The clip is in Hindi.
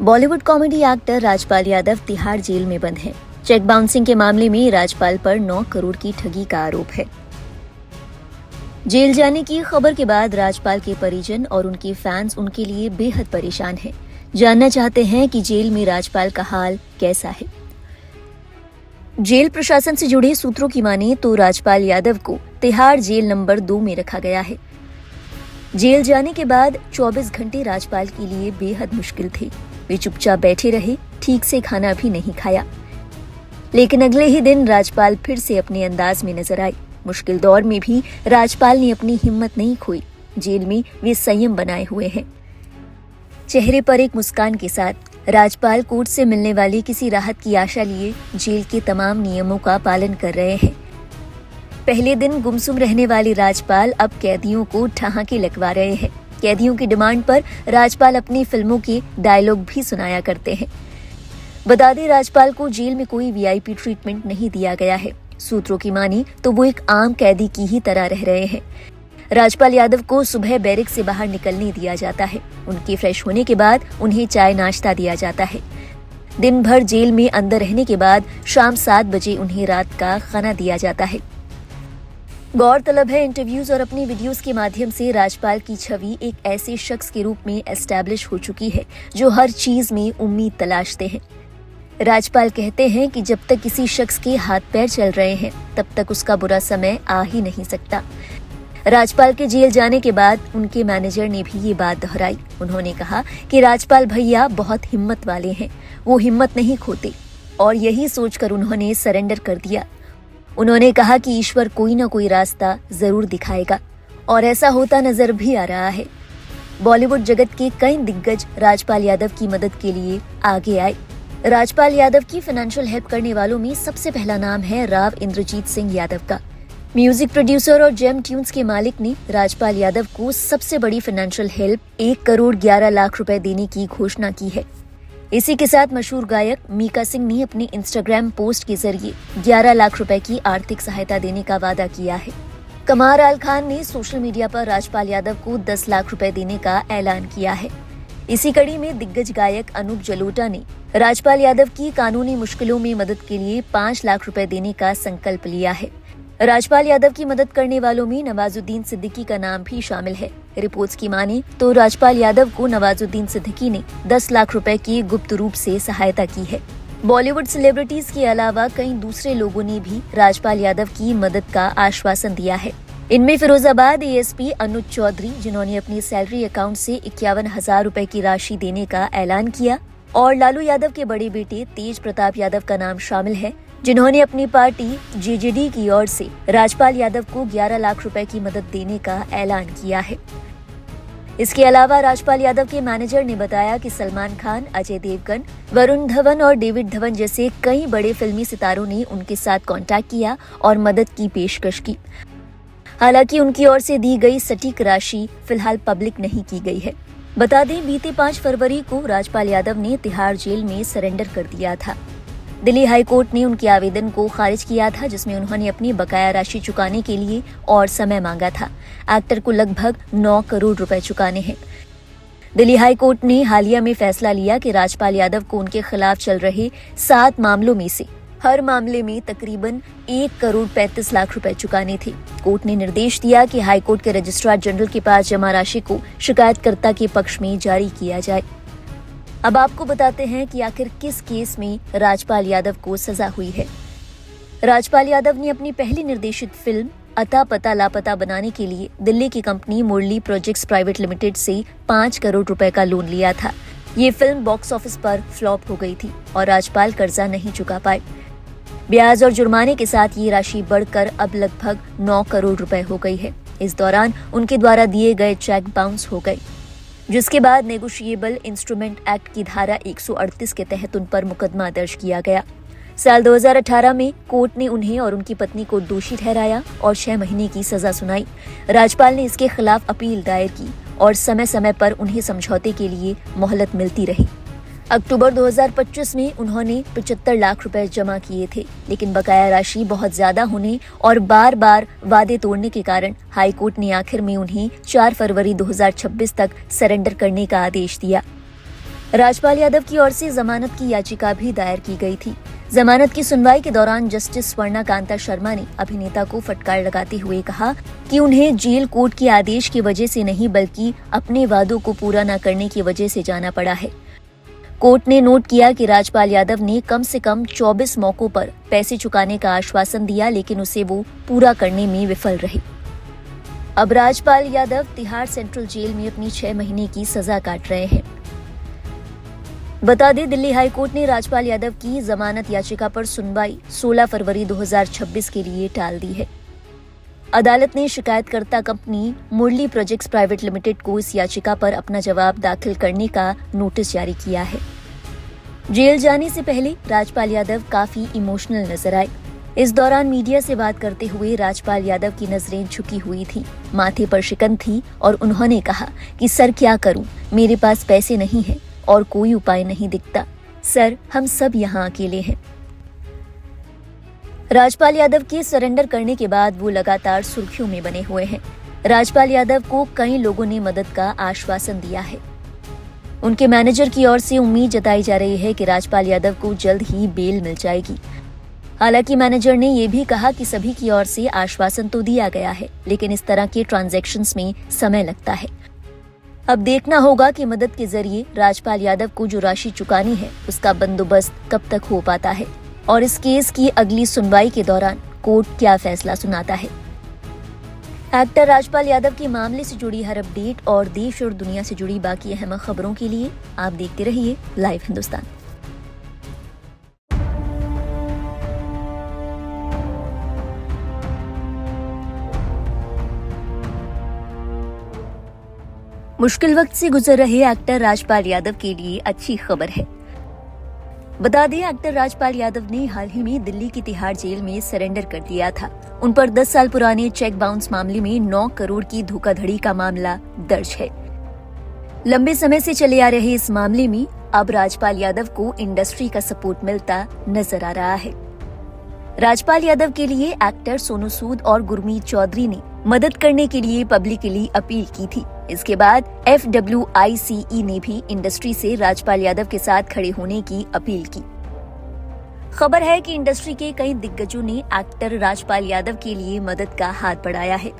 Bollywood comedy actor Rajpal Yadav Tihar jail में बंद हैं। चेक बाउंसिंग के मामले में राजपाल पर 9 करोड़ की ठगी का आरोप है। जेल जाने की खबर के बाद राजपाल के परिजन और उनके फैंस उनके लिए बेहद परेशान हैं। जानना चाहते हैं कि जेल में राजपाल का हाल कैसा है। जेल प्रशासन से जुड़े सूत्रों की माने तो राजपाल यादव को तिहाड़ जेल नंबर 2 में रखा गया है। जेल जाने के बाद 24 घंटे राजपाल के लिए बेहद मुश्किल थे। वे चुपचाप बैठे रहे, ठीक से खाना भी नहीं खाया। लेकिन अगले ही दिन राजपाल फिर से अपने अंदाज में नजर आए। मुश्किल दौर में भी राजपाल ने अपनी हिम्मत नहीं खोई। जेल में वे संयम बनाए हुए हैं। चेहरे पर एक मुस्कान के साथ राजपाल कोर्ट से मिलने वाली किसी राहत की आशा लिए जेल के तमाम नियमों का पालन कर रहे हैं। पहले दिन गुमसुम रहने वाले राजपाल अब कैदियों को ठहाके लगवा रहे हैं। कैदियों की डिमांड पर राजपाल अपनी फिल्मों के डायलॉग भी सुनाया करते हैं। बता दें, राजपाल को जेल में कोई वीआईपी ट्रीटमेंट नहीं दिया गया है। सूत्रों की मानी तो वो एक आम कैदी की ही तरह रह रहे हैं। राजपाल यादव को सुबह बैरिक से बाहर निकलने दिया जाता है। उनके फ्रेश होने के बाद उन्हें चाय नाश्ता दिया जाता है। दिन भर जेल में अंदर रहने के बाद शाम 7 बजे उन्हें रात का खाना दिया जाता है। गौरतलब है, इंटरव्यूज और अपनी वीडियोस के माध्यम से राजपाल की छवि एक ऐसे शख्स के रूप में एस्टैब्लिश हो चुकी है जो हर चीज में उम्मीद तलाशते हैं। राजपाल कहते हैं कि जब तक किसी शख्स के हाथ पैर चल रहे हैं तब तक उसका बुरा समय आ ही नहीं सकता। राजपाल के जेल जाने के बाद उनके मैनेजर ने भी ये बात दोहराई। उन्होंने कहा कि राजपाल भैया बहुत हिम्मत वाले हैं, वो हिम्मत नहीं खोते, और यही सोचकर उन्होंने सरेंडर कर दिया। उन्होंने कहा कि ईश्वर कोई ना कोई रास्ता जरूर दिखाएगा, और ऐसा होता नजर भी आ रहा है। बॉलीवुड जगत के कई दिग्गज राजपाल यादव की मदद के लिए आगे आए। राजपाल यादव की फाइनेंशियल हेल्प करने वालों में सबसे पहला नाम है राव इंद्रजीत सिंह यादव का। म्यूजिक प्रोड्यूसर और जेम ट्यून्स के मालिक ने राजपाल यादव को सबसे बड़ी फाइनेंशियल हेल्प 1 करोड़ 11 लाख रुपए देने की घोषणा की है। इसी के साथ मशहूर गायक मीका सिंह ने अपने इंस्टाग्राम पोस्ट के जरिए 11 लाख रुपए की आर्थिक सहायता देने का वादा किया है। कमार आल खान ने सोशल मीडिया पर राजपाल यादव को 10 लाख रुपए देने का ऐलान किया है। इसी कड़ी में दिग्गज गायक अनूप जलोटा ने राजपाल यादव की कानूनी मुश्किलों में मदद के लिए 5 लाख रुपए देने का संकल्प लिया है। राजपाल यादव की मदद करने वालों में नवाजुद्दीन सिद्दीकी का नाम भी शामिल है। रिपोर्ट्स की माने तो राजपाल यादव को नवाजुद्दीन सिद्दीकी ने 10 लाख रुपए की गुप्त रूप से सहायता की है। बॉलीवुड सेलिब्रिटीज के अलावा कई दूसरे लोगों ने भी राजपाल यादव की मदद का आश्वासन दिया है। इनमें फिरोजाबाद एएसपी अनुज चौधरी, जिन्होंने अपनी सैलरी अकाउंट से 51,000 रुपए की राशि देने का ऐलान किया, और लालू यादव के बड़े बेटे तेज प्रताप यादव का नाम शामिल है, जिन्होंने अपनी पार्टी जेजेडी की ओर से राजपाल यादव को 11 लाख रुपए की मदद देने का ऐलान किया है। इसके अलावा राजपाल यादव के मैनेजर ने बताया कि सलमान खान, अजय देवगन, वरुण धवन और डेविड धवन जैसे कई बड़े फिल्मी सितारों ने उनके साथ कांटेक्ट किया और मदद की पेशकश की। हालांकि उनकी ओर से दी गई सटीक राशि फिलहाल पब्लिक नहीं की गई है। बता दें, बीते 5 फरवरी को राजपाल यादव ने तिहाड़ जेल में सरेंडर कर दिया था। दिल्ली हाई कोर्ट ने उनके आवेदन को खारिज किया था, जिसमें उन्होंने अपनी बकाया राशि चुकाने के लिए और समय मांगा था। एक्टर को लगभग 9 करोड़ रुपए चुकाने हैं। दिल्ली हाई कोर्ट ने हालिया में फैसला लिया कि राजपाल यादव को उनके खिलाफ चल रहे 7 मामलों में से हर मामले में तकरीबन 1 करोड़ 35 लाख रुपए चुकाने थे। कोर्ट ने निर्देश दिया कि हाई कोर्ट के रजिस्ट्रार जनरल के पास जमा राशि को शिकायतकर्ता के पक्ष में जारी किया जाए। अब आपको बताते हैं कि आखिर किस केस में राजपाल यादव को सजा हुई है। राजपाल यादव ने अपनी पहली निर्देशित फिल्म अता पता लापता बनाने के लिए दिल्ली की कंपनी मुरली प्रोजेक्ट्स प्राइवेट लिमिटेड से 5 करोड़ रुपए का लोन लिया था। ये फिल्म बॉक्स ऑफिस पर फ्लॉप हो गई थी और राजपाल कर्जा नहीं चुका पाए। ब्याज और जुर्माने के साथ ये राशि बढ़कर अब लगभग 9 करोड़ रुपए हो गई है। इस दौरान उनके द्वारा दिए गए चेक बाउंस हो गए, जिसके बाद नेगोशिएबल इंस्ट्रूमेंट एक्ट की धारा 138 के तहत उन पर मुकदमा दर्ज किया गया। साल 2018 में कोर्ट ने उन्हें और उनकी पत्नी को दोषी ठहराया और 6 महीने की सजा सुनाई। राजपाल ने इसके खिलाफ अपील दायर की और समय समय पर उन्हें समझौते के लिए मोहलत मिलती रही। अक्टूबर 2025 में उन्होंने 75 लाख रुपए जमा किए थे, लेकिन बकाया राशि बहुत ज्यादा होने और बार बार वादे तोड़ने के कारण हाई कोर्ट ने आखिर में उन्हें 4 फरवरी 2026 तक सरेंडर करने का आदेश दिया। राजपाल यादव की ओर से जमानत की याचिका भी दायर की गई थी। जमानत की सुनवाई के दौरान जस्टिस स्वर्णा कांता शर्मा ने अभिनेता को फटकार लगाते हुए कहा कि उन्हें जेल कोर्ट के आदेश की वजह से नहीं बल्कि अपने वादों को पूरा न करने की वजह से जाना पड़ा है। कोर्ट ने नोट किया कि राजपाल यादव ने कम से कम 24 मौकों पर पैसे चुकाने का आश्वासन दिया, लेकिन उसे वो पूरा करने में विफल रहे। अब राजपाल यादव तिहाड़ सेंट्रल जेल में अपनी 6 महीने की सजा काट रहे हैं। बता दें, दिल्ली हाई कोर्ट ने राजपाल यादव की जमानत याचिका पर सुनवाई 16 फरवरी 2026 के लिए टाल दी है। अदालत ने शिकायतकर्ता कंपनी मुरली प्रोजेक्ट्स प्राइवेट लिमिटेड को इस याचिका पर अपना जवाब दाखिल करने का नोटिस जारी किया है। जेल जाने से पहले राजपाल यादव काफी इमोशनल नजर आए। इस दौरान मीडिया से बात करते हुए राजपाल यादव की नजरें झुकी हुई थीं, माथे पर शिकन थी और उन्होंने कहा कि सर क्या करूं, मेरे पास पैसे नहीं है और कोई उपाय नहीं दिखता। सर, हम सब यहाँ अकेले हैं। राजपाल यादव के सरेंडर करने के बाद वो लगातार सुर्खियों में बने हुए हैं। राजपाल यादव को कई लोगों ने मदद का आश्वासन दिया है। उनके मैनेजर की ओर से उम्मीद जताई जा रही है कि राजपाल यादव को जल्द ही बेल मिल जाएगी। हालांकि मैनेजर ने ये भी कहा कि सभी की ओर से आश्वासन तो दिया गया है, लेकिन इस तरह के ट्रांजैक्शंस में समय लगता है। अब देखना होगा कि मदद के जरिए राजपाल यादव को जो राशि चुकानी है उसका बंदोबस्त कब तक हो पाता है और इस केस की अगली सुनवाई के दौरान कोर्ट क्या फैसला सुनाता है। एक्टर राजपाल यादव के मामले से जुड़ी हर अपडेट और देश और दुनिया से जुड़ी बाकी अहम खबरों के लिए आप देखते रहिए लाइव हिंदुस्तान। मुश्किल वक्त से गुजर रहे एक्टर राजपाल यादव के लिए अच्छी खबर है। बता दें, एक्टर राजपाल यादव ने हाल ही में दिल्ली की तिहाड़ जेल में सरेंडर कर दिया था। उन पर 10 साल पुराने चेक बाउंस मामले में 9 करोड़ की धोखाधड़ी का मामला दर्ज है। लंबे समय से चले आ रहे इस मामले में अब राजपाल यादव को इंडस्ट्री का सपोर्ट मिलता नजर आ रहा है। राजपाल यादव के लिए एक्टर सोनू सूद और गुरमीत चौधरी ने मदद करने के लिए पब्लिकली अपील की थी। इसके बाद FWICE ने भी इंडस्ट्री से राजपाल यादव के साथ खड़े होने की अपील की। खबर है कि इंडस्ट्री के कई दिग्गजों ने एक्टर राजपाल यादव के लिए मदद का हाथ बढ़ाया है।